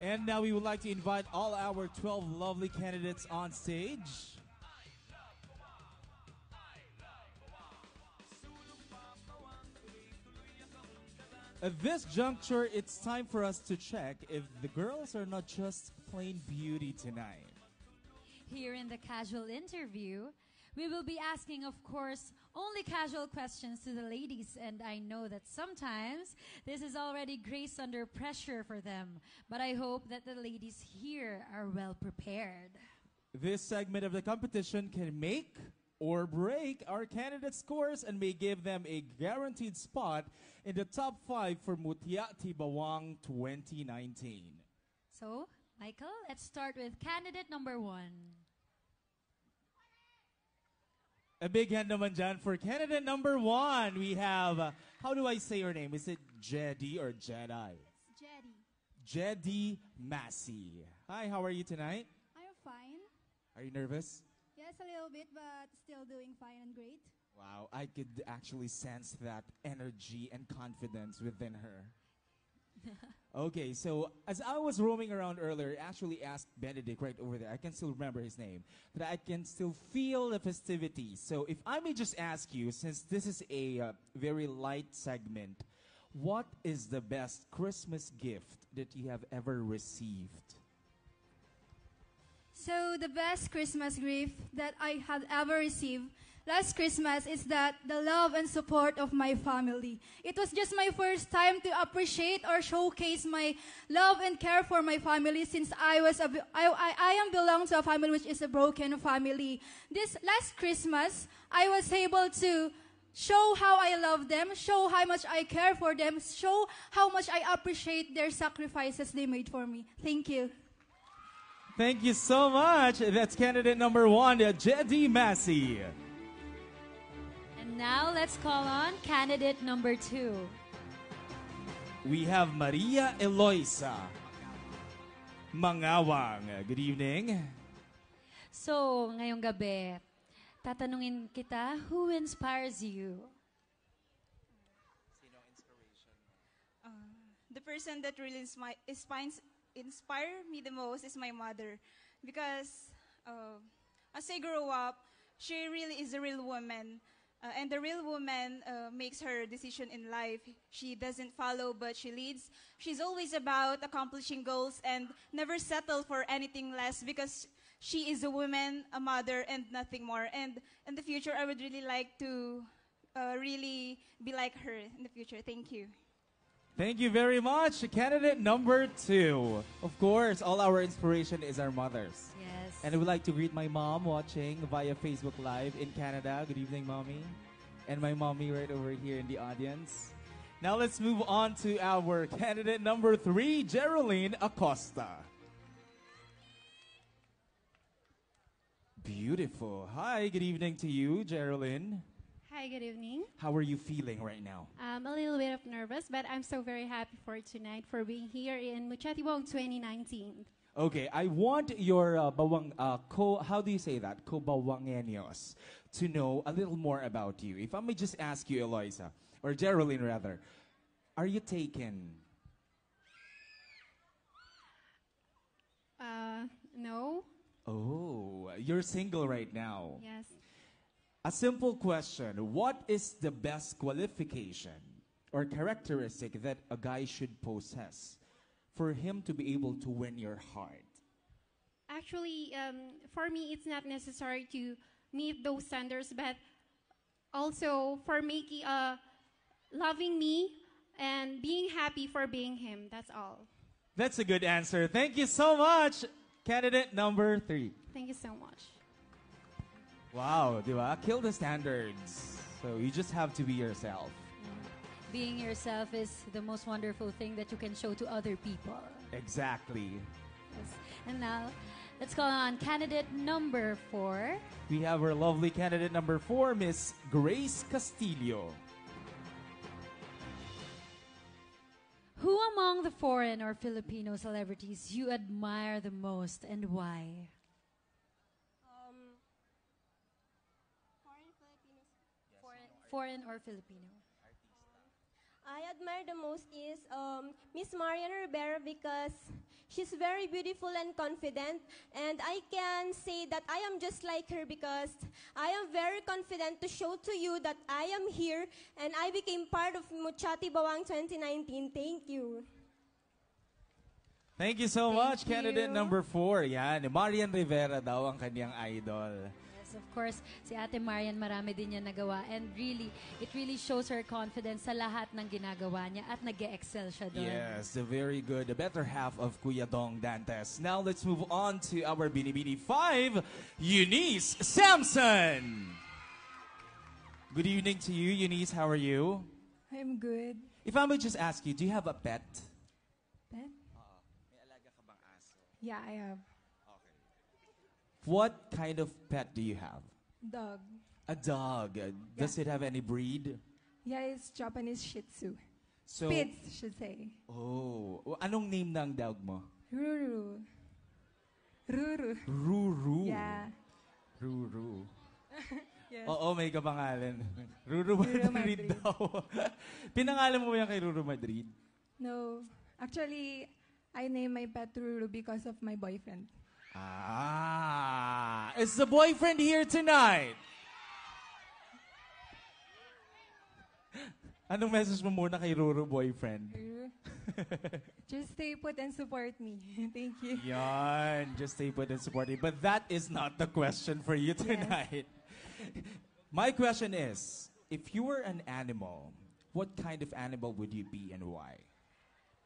And now we would like to invite all our 12 lovely candidates on stage. At this juncture, it's time for us to check if the girls are not just plain beauty tonight. Here in the casual interview, we will be asking, of course, only casual questions to the ladies, and I know that sometimes this is already grace under pressure for them, but I hope that the ladies here are well prepared. This segment of the competition can make or break our candidate scores and may give them a guaranteed spot in the top 5 for Mutia Bauang 2019. So, Michael, let's start with candidate number 1. A big hand naman dyan for candidate number 1. We have, how do I say your name? Is it Jedi or Jedi? It's Jetty. Jedi Massey. Hi, how are you tonight? I'm fine. Are you nervous? Yes, a little bit, but still doing fine and great. Wow, I could actually sense that energy and confidence within her. Okay, so as I was roaming around earlier, I actually asked Benedict right over there. I can still remember his name, but I can still feel the festivities. So if I may just ask you, since this is a very light segment, what is the best Christmas gift that you have ever received? So the best Christmas gift that I have ever received last Christmas is that the love and support of my family. It was just my first time to appreciate or showcase my love and care for my family since I am belong to a family which is a broken family. This last Christmas, I was able to show how I love them, show how much I care for them, show how much I appreciate their sacrifices they made for me. Thank you. Thank you so much. That's candidate number 1, Jedi Massey. And now let's call on candidate number 2. We have Maria Eloisa Mangawang. Good evening. So, ngayong gabi, tatanungin kita, who inspires you? The person that really inspire me the most is my mother, because as I grow up, she really is a real woman, and the real woman makes her decision in life. She doesn't follow, but she leads. She's always about accomplishing goals and never settle for anything less, because she is a woman, a mother, and nothing more. And in the future, I would really like to really be like her in the future. Thank you. Thank you very much. Candidate number 2. Of course, all our inspiration is our mothers. Yes. And I would like to greet my mom watching via Facebook Live in Canada. Good evening, Mommy. And my mommy right over here in the audience. Now let's move on to our candidate number 3, Geraldine Acosta. Beautiful. Hi, good evening to you, Geraldine. Hi, good evening. How are you feeling right now? I'm a little bit of nervous, but I'm so very happy for tonight, for being here in Mutia 2019. Okay, I want your how do you say that? Co-Bawangeños to know a little more about you. If I may just ask you, Eloisa, or Geraldine rather, are you taken? No. Oh, you're single right now. Yes. A simple question. What is the best qualification or characteristic that a guy should possess for him to be able to win your heart? Actually, for me, it's not necessary to meet those standards, but also for making, loving me and being happy for being him. That's all. That's a good answer. Thank you so much. Candidate number 3. Thank you so much. Wow, diba? Kill the standards. So you just have to be yourself. Being yourself is the most wonderful thing that you can show to other people. Exactly. Yes. And now, let's call on candidate number 4. We have our lovely candidate number 4, Miss Grace Castillo. Who among the foreign or Filipino celebrities you admire the most and why? Foreign Filipinos. Foreign or Filipino? I admire the most is Miss Marian Rivera because she's very beautiful and confident. And I can say that I am just like her because I am very confident to show to you that I am here and I became part of Mutia Bauang 2019. Thank you. Thank you so much, candidate number 4. Yan, Marian Rivera daw ang kanyang idol. Yes, of course, si Ate Marian marami din niya nagawa and really, it really shows her confidence sa lahat ng ginagawa niya at nag-excel siya doon. Yes, the very good, the better half of Kuya Dong Dantes. Now let's move on to our Binibini 5, Eunice Samson. Good evening to you, Eunice. How are you? I'm good. If I may just ask you, do you have a pet? Pet? May alaga ka bang aso? Yeah, I have. What kind of pet do you have? Dog. A dog. Does it have any breed? Yeah, it's Japanese Shih Tzu. So, Spitz, should say. oh, anong name ng dog mo? Ruru. Ruru. Ruru. Yeah. Ruru. Yes. Oo, may kapangalan. Ruru Ruru Madrid Madrid. daw. Pinangalan mo ba yan kay Ruru Madrid? No. Actually, I named my pet Ruru because of my boyfriend. Ah, is the boyfriend here tonight? Anong message mo muna kay Ruru boyfriend? Ruru. Just stay put and support me. Thank you. Yan, just stay put and support it. But that is not the question for you tonight. My question is, if you were an animal, what kind of animal would you be and why?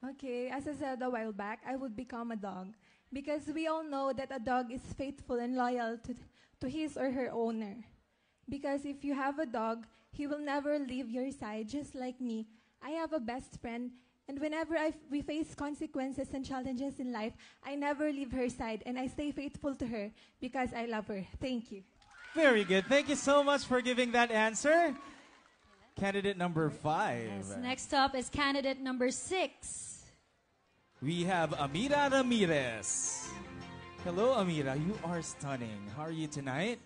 Okay, as I said a while back, I would become a dog. Because we all know that a dog is faithful and loyal to his or her owner. Because if you have a dog, he will never leave your side, just like me. I have a best friend, and whenever we face consequences and challenges in life, I never leave her side, and I stay faithful to her because I love her. Thank you. Very good. Thank you so much for giving that answer. Candidate number 5. Yes, next up is candidate number 6. We have Amira Ramirez. Hello, Amira. You are stunning. How are you tonight?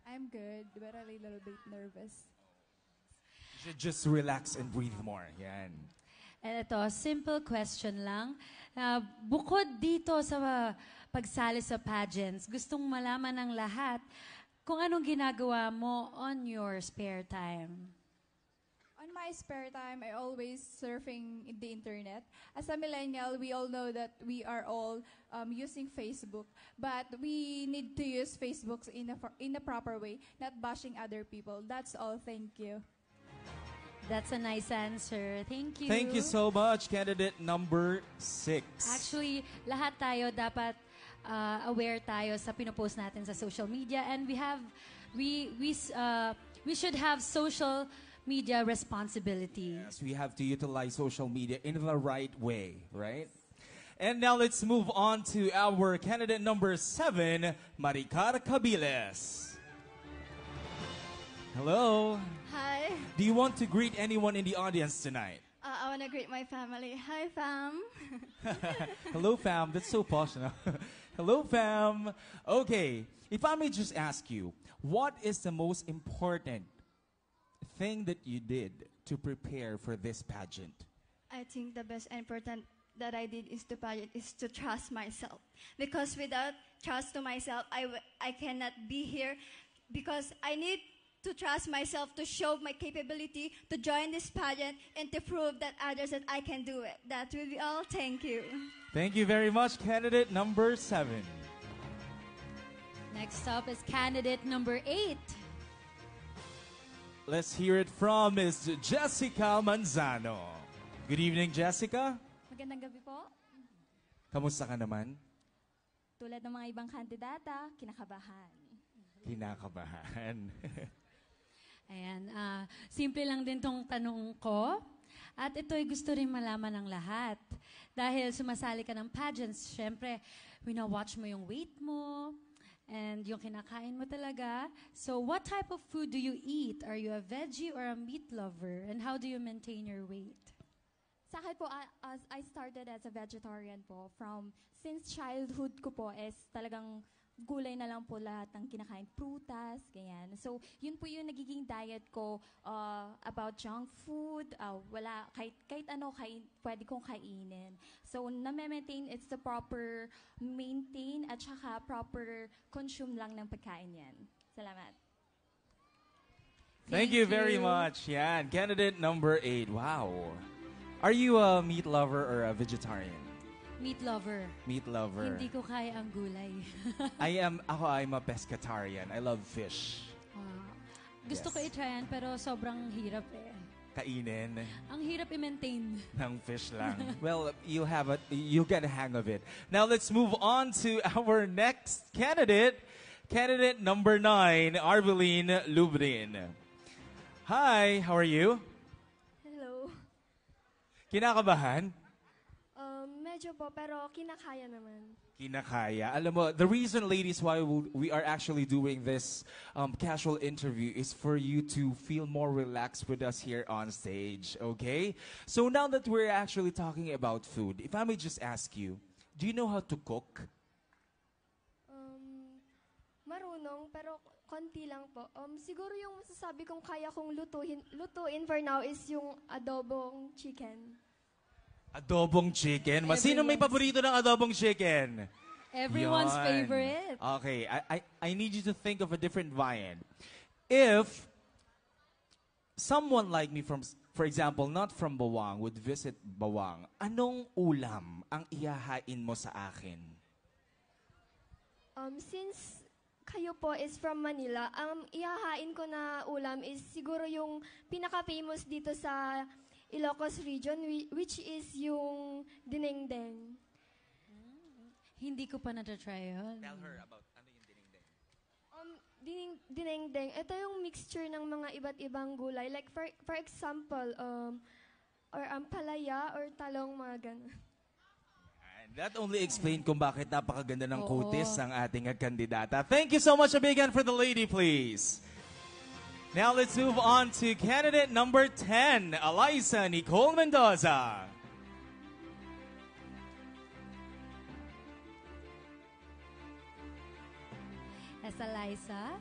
I'm good, but a little bit nervous. You should just relax and breathe more. Yan. And ito, simple question lang. Bukod dito sa pagsali sa pageants, gustong malaman ng lahat kung anong ginagawa mo on your spare time. On my spare time, I always surfing in the internet. As a millennial, we all know that we are all using Facebook, but we need to use Facebook in a proper way, not bashing other people. That's all. Thank you. That's a nice answer. Thank you. Thank you so much, candidate number 6. Actually, lahat tayo dapat aware tayo sa pinopost natin sa social media, and we should have social media responsibility. Yes, we have to utilize social media in the right way, right? And now let's move on to our candidate number 7, Maricar Cabiles. Hello. Hi. Do you want to greet anyone in the audience tonight? I want to greet my family. Hi, fam. Hello, fam. That's so posh, no? Hello, fam. Okay, if I may just ask you, what is the most important thing that you did to prepare for this pageant? I think the best and important that I did is to trust myself. Because without trust to myself, I cannot be here. Because I need to trust myself to show my capability to join this pageant and to prove that others that I can do it. That will be all. Thank you. Thank you very much, candidate number 7. Next up is candidate number 8. Let's hear it from Ms. Jessica Manzano. Good evening, Jessica. Magandang gabi po. Kamusta ka naman? Tulad ng mga ibang kandidata, kinakabahan. Kinakabahan. Ayan, simple lang din tong tanong ko. At ito'y gusto rin malaman ng lahat. Dahil sumasali ka ng pageants, syempre, wina-watch mo yung weight mo, and yung kinakain mo talaga. So, what type of food do you eat? Are you a veggie or a meat lover? And how do you maintain your weight? Sa akin po, I started as a vegetarian po. Since childhood ko po is talagang gulay na lang po lahat ng kinakain, prutas, ganyan. So, yun po yung nagiging diet ko about junk food. Wala, kahit ano, pwede kong kainin. So, na-maintain, it's the proper maintain at saka proper consume lang ng pagkain yan. Salamat. Thank you very much. Yan, candidate number 8. Wow. Are you a meat lover or a vegetarian? Meat lover. Meat lover. Hindi ko kaya ang gulay. I'm a pescatarian. I love fish. Gusto ko i-try yan, pero sobrang hirap eh. Kainin Ang hirap i-maintain. ng fish lang. Well, you'll get a hang of it. Now let's move on to our next candidate. Candidate number 9, Arbeline Lubrin. Hi, how are you? Hello. Kinakabahan? Medyo po, pero kinakaya naman. Kinakaya. Alam mo, the reason, ladies, why we are actually doing this casual interview is for you to feel more relaxed with us here on stage, okay? So now that we're actually talking about food, if I may just ask you, do you know how to cook? Marunong, pero konti lang po. Siguro yung masasabi kong kaya kong lutuin for now is yung adobong chicken. Adobong chicken? Sino may paborito ng adobong chicken? Everyone's Yan. favorite. Okay, I need you to think of a different variant. If someone like me from, for example, not from Bauang, would visit Bauang, anong ulam ang ihahain mo sa akin? Since kayo po is from Manila, ang ihahain ko na ulam is siguro yung pinaka-famous dito sa Ilocos region, which is yung dinengdeng. Hindi ko pa na-try yun. Tell her about ano yung dinengdeng. Dinengdeng, ito yung mixture ng mga iba't ibang gulay. Like for example, or palaya or talong, mga ganun. That only explained kung bakit napakaganda ng kutis ng ating kandidata. Thank you so much, a big hand for the lady, please. Now let's move on to candidate number 10, Eliza Nicole Mendoza. As Eliza,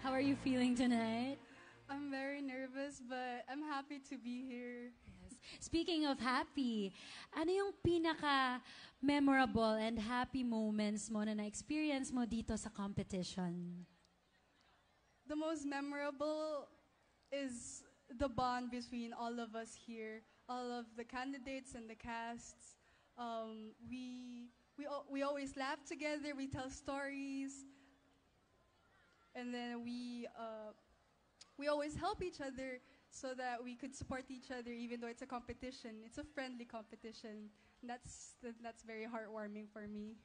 how are you feeling tonight? I'm very nervous, but I'm happy to be here. Speaking of happy, ano yung pinaka-memorable and happy moments mo na na-experience mo dito sa competition? The most memorable is the bond between all of us here, all of the candidates and the casts. We always laugh together, we tell stories, and then we always help each other so that we could support each other even though it's a competition. It's a friendly competition. And that's very heartwarming for me.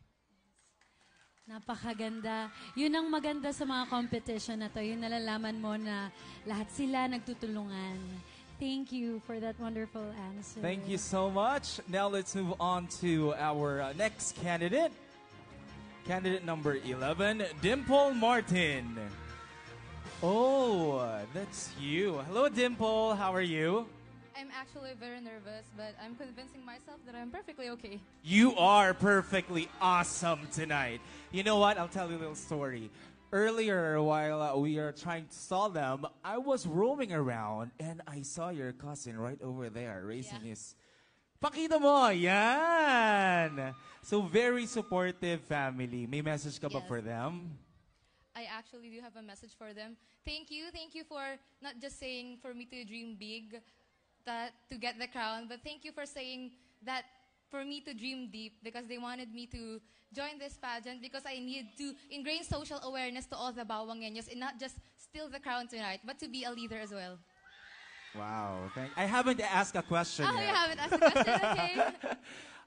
Napakaganda. Yun ang maganda sa mga competition na to. Yung nalalaman mo na lahat sila nagtutulungan. Thank you for that wonderful answer. Thank you so much. Now let's move on to our next candidate. Candidate number 11, Dimple Martin. Oh, that's you. Hello, Dimple. How are you? I'm actually very nervous, but I'm convincing myself that I'm perfectly okay. You are perfectly awesome tonight. You know what? I'll tell you a little story. Earlier, while we are trying to solve them, I was roaming around and I saw your cousin right over there raising his... Pakita mo! Yan! So, very supportive family. May message ka ba for them? I actually do have a message for them. Thank you for not just saying for me to dream big, that to get the crown, but thank you for saying that for me to dream deep, because they wanted me to join this pageant because I need to ingrain social awareness to all the Bawangeños and not just steal the crown tonight, but to be a leader as well. Wow. I haven't asked a question yet. You haven't asked a question, okay.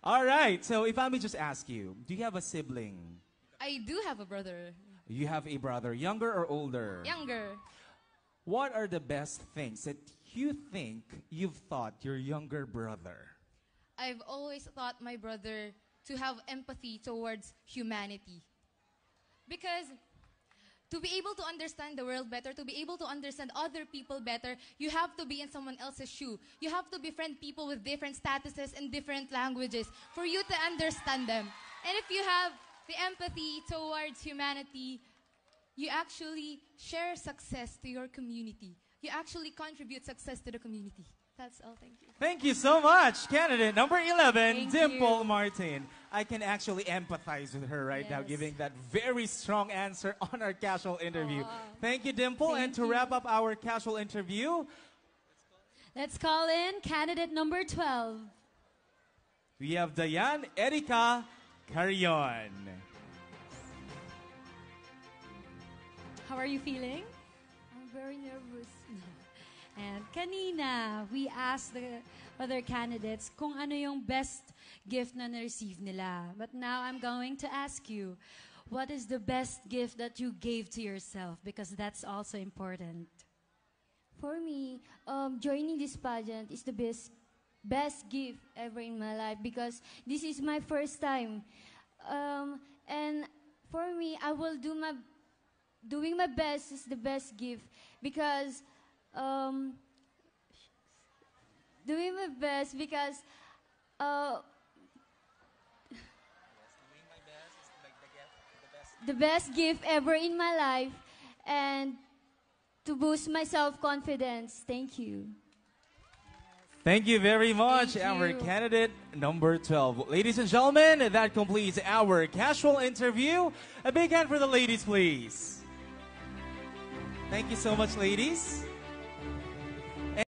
All right. So if I may just ask you, do you have a sibling? I do have a brother. You have a brother, younger or older? Younger. What are the best things that you think you've taught your younger brother? I've always taught my brother to have empathy towards humanity. Because to be able to understand the world better, to be able to understand other people better, you have to be in someone else's shoe. You have to befriend people with different statuses and different languages for you to understand them. And if you have the empathy towards humanity, you actually share success to your community. You actually contribute success to the community. That's all. Thank you. Thank you so much. Candidate number 11, Thank Dimple you. Martin. I can actually empathize with her right now, Yes. giving that very strong answer on our casual interview. Aw. Thank you, Dimple. And Thank to you. wrap up our casual interview, Let's call in candidate number 12. we have Diane Erika Carrion. How are you feeling? I'm very nervous. And kanina, we asked the other candidates kung ano yung best gift na na-receive nila. But now I'm going to ask you, what is the best gift that you gave to yourself? Because that's also important. For me, joining this pageant is the best gift ever in my life because this is my first time. And for me, I will doing my best is the best gift because doing my best because the best gift ever in my life and to boost my self-confidence. Thank you. Thank you very much, Thank our you. candidate number 12. Ladies and gentlemen, that completes our casual interview. A big hand for the ladies, please. Thank you so much, ladies.